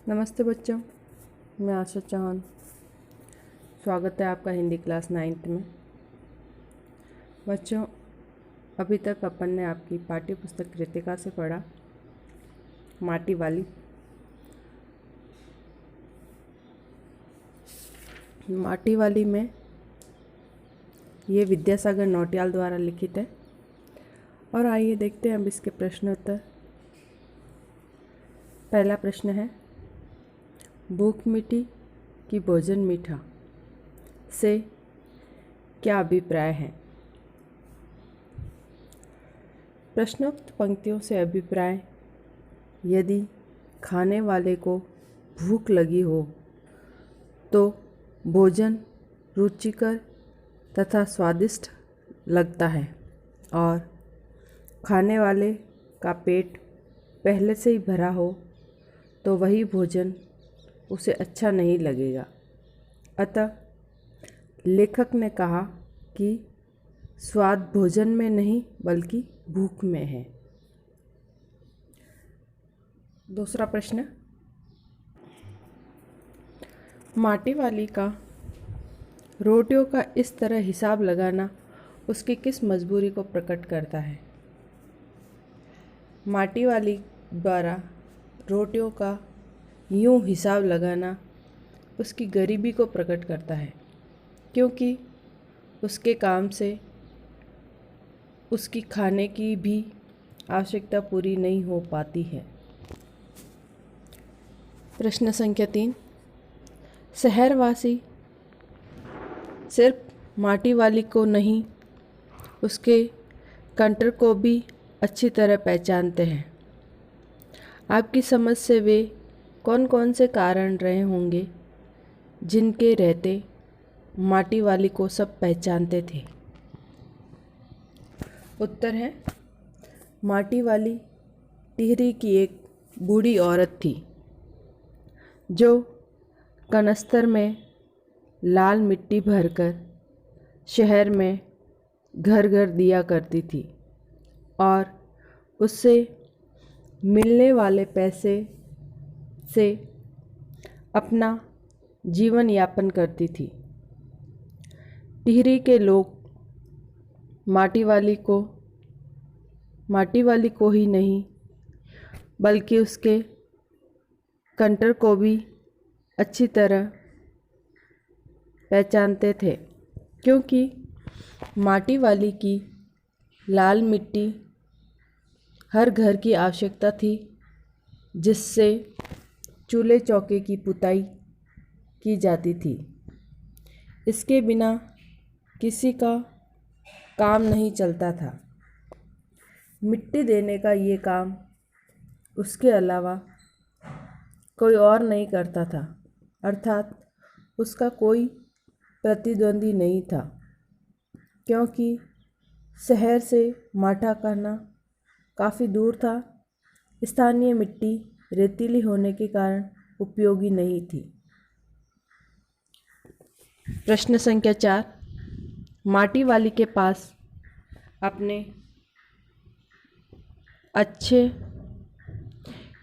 नमस्ते बच्चों, मैं आशा चौहान। स्वागत है आपका हिंदी क्लास 9th में। बच्चों, अभी तक अपन ने आपकी पाठ्य पुस्तक कृतिका से पढ़ा माटी वाली। माटी वाली में ये विद्यासागर नौटियाल द्वारा लिखित है। और आइए देखते हैं अब इसके प्रश्न उत्तर। पहला प्रश्न है, भूख मिटी कि भोजन मीठा से क्या अभिप्राय है। प्रश्नोक्त पंक्तियों से अभिप्राय, यदि खाने वाले को भूख लगी हो तो भोजन रुचिकर तथा स्वादिष्ट लगता है और खाने वाले का पेट पहले से ही भरा हो तो वही भोजन उसे अच्छा नहीं लगेगा। अतः लेखक ने कहा कि स्वाद भोजन में नहीं बल्कि भूख में है। दूसरा प्रश्न, माटी वाली का रोटियों का इस तरह हिसाब लगाना उसकी किस मजबूरी को प्रकट करता है। माटी वाली द्वारा रोटियों का यूं हिसाब लगाना उसकी गरीबी को प्रकट करता है, क्योंकि उसके काम से उसकी खाने की भी आवश्यकता पूरी नहीं हो पाती है। प्रश्न संख्या 3, शहरवासी सिर्फ माटी वाली को नहीं उसके कंटर को भी अच्छी तरह पहचानते हैं। आपकी समझ से वे कौन कौन से कारण रहे होंगे जिनके रहते माटी वाली को सब पहचानते थे। उत्तर है, माटी वाली टिहरी की एक बूढ़ी औरत थी जो कनस्तर में लाल मिट्टी भरकर शहर में घर घर दिया करती थी और उससे मिलने वाले पैसे से अपना जीवन यापन करती थी। टिहरी के लोग माटी वाली को ही नहीं बल्कि उसके कंटर को भी अच्छी तरह पहचानते थे, क्योंकि माटी वाली की लाल मिट्टी हर घर की आवश्यकता थी, जिससे चूल्हे चौके की पुताई की जाती थी। इसके बिना किसी का काम नहीं चलता था। मिट्टी देने का ये काम उसके अलावा कोई और नहीं करता था, अर्थात उसका कोई प्रतिद्वंदी नहीं था, क्योंकि शहर से माठा करना काफ़ी दूर था। स्थानीय मिट्टी रेतीली होने के कारण उपयोगी नहीं थी। प्रश्न संख्या 4, माटी वाली के पास अपने अच्छे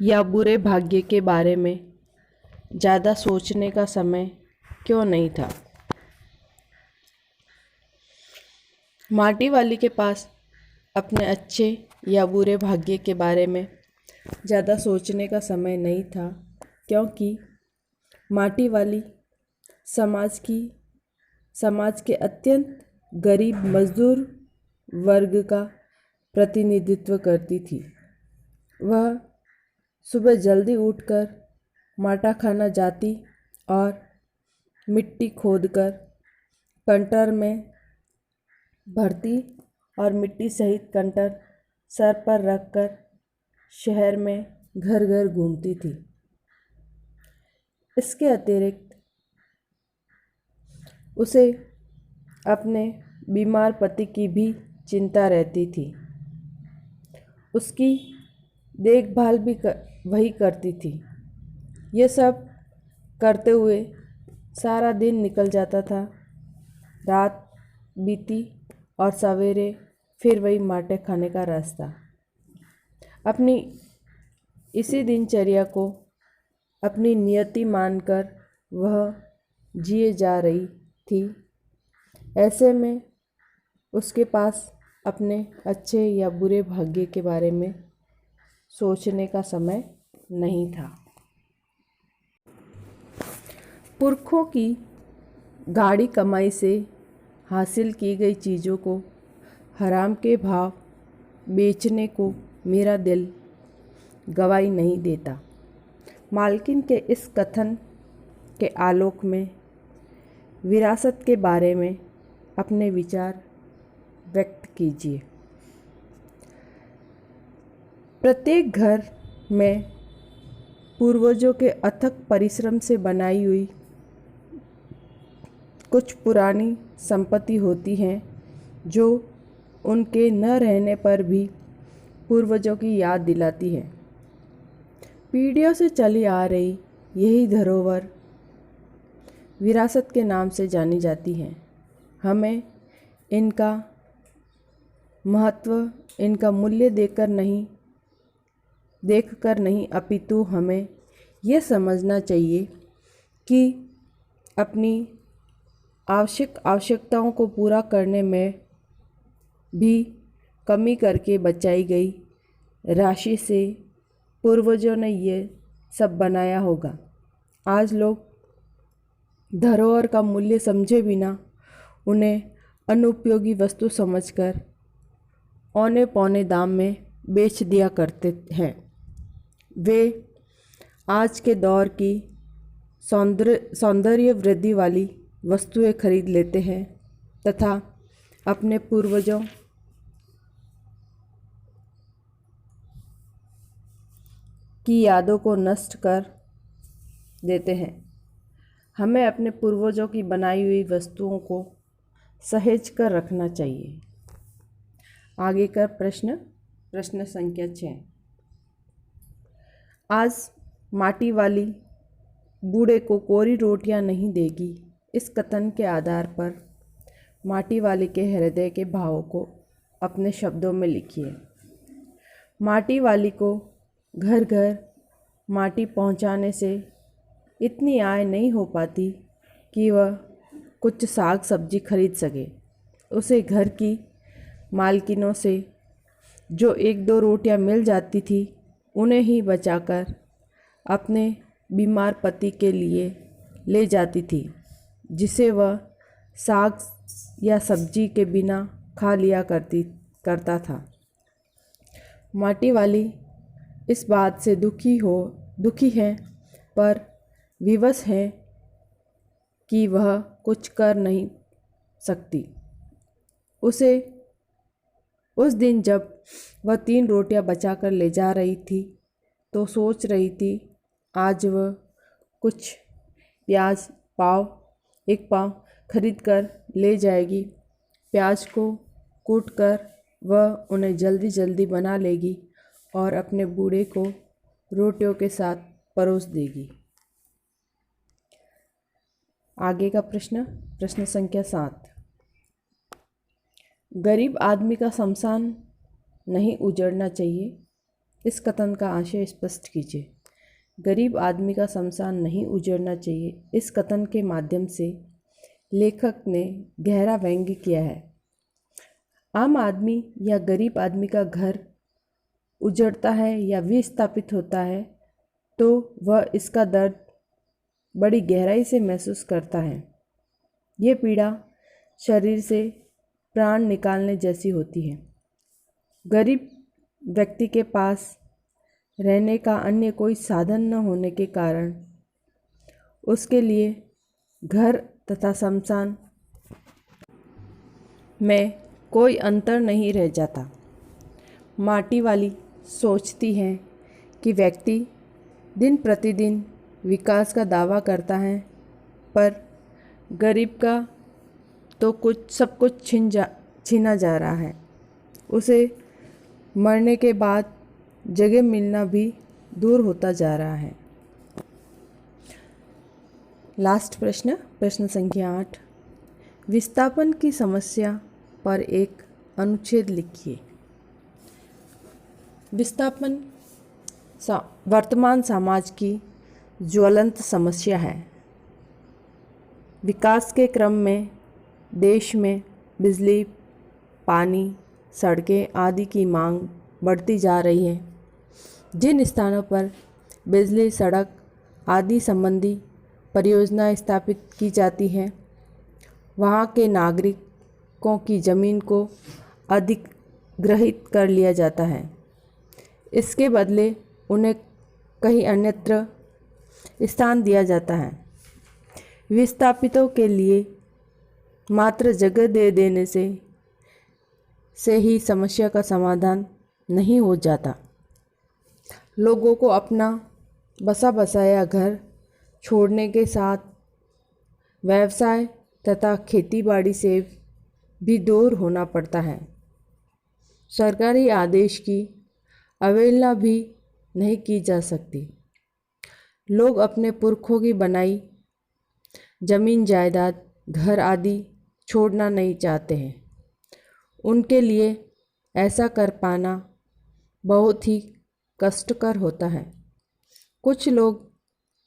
या बुरे भाग्य के बारे में ज़्यादा सोचने का समय क्यों नहीं था। माटी वाली के पास अपने अच्छे या बुरे भाग्य के बारे में ज़्यादा सोचने का समय नहीं था, क्योंकि माटी वाली समाज के अत्यंत गरीब मजदूर वर्ग का प्रतिनिधित्व करती थी। वह सुबह जल्दी उठकर माटा खाना जाती और मिट्टी खोदकर कंटर में भरती और मिट्टी सहित कंटर सर पर रखकर शहर में घर घर घूमती थी। इसके अतिरिक्त उसे अपने बीमार पति की भी चिंता रहती थी। उसकी देखभाल भी वही करती थी। ये सब करते हुए सारा दिन निकल जाता था। रात बीती और सवेरे फिर वही माटे खाने का रास्ता। अपनी इसी दिनचर्या को अपनी नियति मानकर वह जिए जा रही थी। ऐसे में उसके पास अपने अच्छे या बुरे भाग्य के बारे में सोचने का समय नहीं था। पुरखों की गाढ़ी कमाई से हासिल की गई चीज़ों को हराम के भाव बेचने को मेरा दिल गवाही नहीं देता। मालकिन के इस कथन के आलोक में विरासत के बारे में अपने विचार व्यक्त कीजिए। प्रत्येक घर में पूर्वजों के अथक परिश्रम से बनाई हुई कुछ पुरानी संपत्ति होती हैं जो उनके न रहने पर भी पूर्वजों की याद दिलाती है। पीढ़ियों से चली आ रही यही धरोहर विरासत के नाम से जानी जाती है। हमें इनका महत्व, इनका मूल्य देखकर नहीं अपितु हमें यह समझना चाहिए कि अपनी आवश्यकताओं को पूरा करने में भी कमी करके बचाई गई राशि से पूर्वजों ने ये सब बनाया होगा। आज लोग धरोहर का मूल्य समझे बिना उन्हें अनुपयोगी वस्तु समझकर औने पौने दाम में बेच दिया करते हैं। वे आज के दौर की सौंदर्य वृद्धि वाली वस्तुएं खरीद लेते हैं तथा अपने पूर्वजों की यादों को नष्ट कर देते हैं। हमें अपने पूर्वजों की बनाई हुई वस्तुओं को सहेज कर रखना चाहिए। आगे का प्रश्न संख्या 6। आज माटी वाली बूढ़े को कोरी रोटियां नहीं देगी। इस कथन के आधार पर माटी वाली के हृदय के भावों को अपने शब्दों में लिखिए। माटी वाली को घर घर माटी पहुंचाने से इतनी आय नहीं हो पाती कि वह कुछ साग सब्जी खरीद सके। उसे घर की मालकिनों से जो एक दो रोटियां मिल जाती थी उन्हें ही बचाकर अपने बीमार पति के लिए ले जाती थी, जिसे वह साग या सब्जी के बिना खा लिया करता था। माटी वाली इस बात से दुखी है पर विवश है कि वह कुछ कर नहीं सकती। उसे उस दिन जब वह 3 रोटियां बचाकर ले जा रही थी तो सोच रही थी आज वह कुछ प्याज एक पाव खरीद कर ले जाएगी। प्याज को कूटकर वह उन्हें जल्दी जल्दी बना लेगी और अपने बूढ़े को रोटियों के साथ परोस देगी। आगे का प्रश्न संख्या 7। गरीब आदमी का शमशान नहीं उजड़ना चाहिए। इस कथन का आशय स्पष्ट कीजिए। गरीब आदमी का शमशान नहीं उजड़ना चाहिए। इस कथन के माध्यम से लेखक ने गहरा व्यंग्य किया है। आम आदमी या गरीब आदमी का घर उजड़ता है या विस्थापित होता है तो वह इसका दर्द बड़ी गहराई से महसूस करता है। ये पीड़ा शरीर से प्राण निकालने जैसी होती है। गरीब व्यक्ति के पास रहने का अन्य कोई साधन न होने के कारण उसके लिए घर तथा शमशान में कोई अंतर नहीं रह जाता। माटी वाली सोचती है कि व्यक्ति दिन प्रतिदिन विकास का दावा करता है पर गरीब का तो सब कुछ छीना जा रहा है। उसे मरने के बाद जगह मिलना भी दूर होता जा रहा है। लास्ट प्रश्न संख्या 8। विस्थापन की समस्या पर एक अनुच्छेद लिखिए। विस्थापन वर्तमान समाज की ज्वलंत समस्या है। विकास के क्रम में देश में बिजली, पानी, सड़कें आदि की मांग बढ़ती जा रही है। जिन स्थानों पर बिजली, सड़क आदि संबंधी परियोजनाएं स्थापित की जाती हैं, वहाँ के नागरिकों की ज़मीन को अधिग्रहित कर लिया जाता है। इसके बदले उन्हें कहीं अन्यत्र स्थान दिया जाता है। विस्थापितों के लिए मात्र जगह दे देने से ही समस्या का समाधान नहीं हो जाता। लोगों को अपना बसा बसाया घर छोड़ने के साथ व्यवसाय तथा खेतीबाड़ी से भी दूर होना पड़ता है। सरकारी आदेश की अवहेलना भी नहीं की जा सकती। लोग अपने पुरखों की बनाई जमीन जायदाद, घर आदि छोड़ना नहीं चाहते हैं। उनके लिए ऐसा कर पाना बहुत ही कष्टकर होता है। कुछ लोग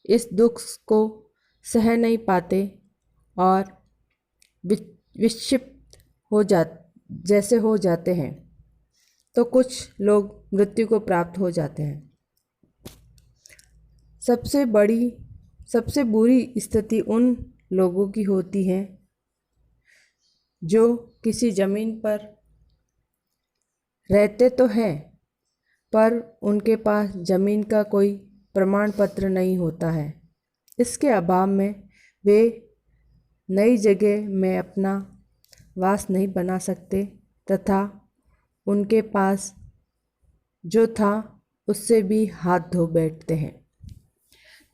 इस दुख को सह नहीं पाते और विक्षिप्त जैसे हो जाते हैं, तो कुछ लोग मृत्यु को प्राप्त हो जाते हैं। सबसे बुरी स्थिति उन लोगों की होती है जो किसी ज़मीन पर रहते तो हैं, पर उनके पास ज़मीन का कोई प्रमाण पत्र नहीं होता है। इसके अभाव में वे नई जगह में अपना वास नहीं बना सकते तथा उनके पास जो था उससे भी हाथ धो बैठते हैं।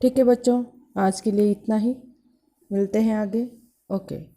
ठीक है बच्चों, आज के लिए इतना ही। मिलते हैं आगे। ओके।